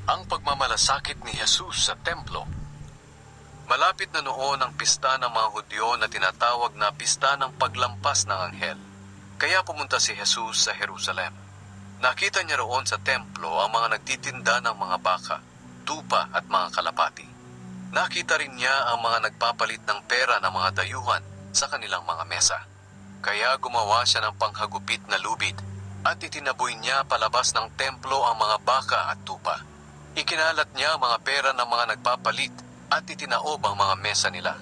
Ang pagmamalasakit ni Jesus sa templo. Malapit na noon ang pista ng mga Hudyo na tinatawag na pista ng paglampas ng anghel. Kaya pumunta si Jesus sa Jerusalem. Nakita niya roon sa templo ang mga nagtitinda ng mga baka, tupa at mga kalapati. Nakita rin niya ang mga nagpapalit ng pera ng mga dayuhan sa kanilang mga mesa. Kaya gumawa siya ng panghagupit na lubid at itinaboy niya palabas ng templo ang mga baka at tupa. Ikinalat niya ang mga pera ng mga nagpapalit at itinaob ang mga mesa nila.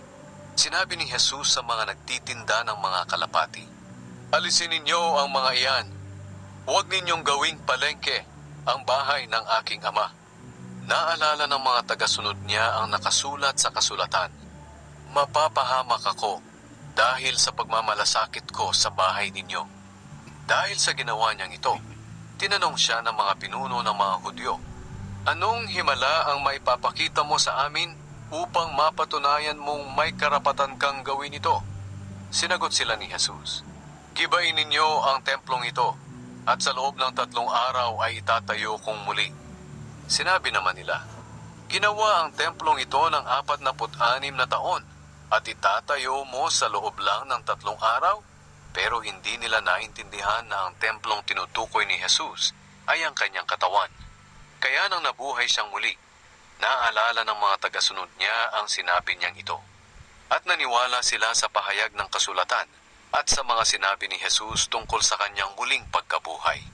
Sinabi ni Jesus sa mga nagtitinda ng mga kalapati, "Alisin ninyo ang mga iyan. Huwag ninyong gawing palengke ang bahay ng aking ama." Naalala ng mga tagasunod niya ang nakasulat sa kasulatan, "Mapapahamak ako dahil sa pagmamalasakit ko sa bahay ninyo." Dahil sa ginawa niyang ito, tinanong siya ng mga pinuno ng mga Hudyo, "Anong himala ang maipapakita mo sa amin upang mapatunayan mong may karapatan kang gawin ito?" Sinagot sila ni Jesus, "Gibain ninyo ang templong ito, at sa loob ng 3 araw ay itatayo kong muli." Sinabi naman nila, "Ginawa ang templong ito ng 46 na taon, at itatayo mo sa loob lang ng 3 araw?" Pero hindi nila naintindihan na ang templong tinutukoy ni Jesus ay ang kanyang katawan. Kaya nang nabuhay siyang muli, naalala ng mga tagasunod niya ang sinabi niyang ito. At naniwala sila sa pahayag ng kasulatan at sa mga sinabi ni Jesus tungkol sa kanyang muling pagkabuhay.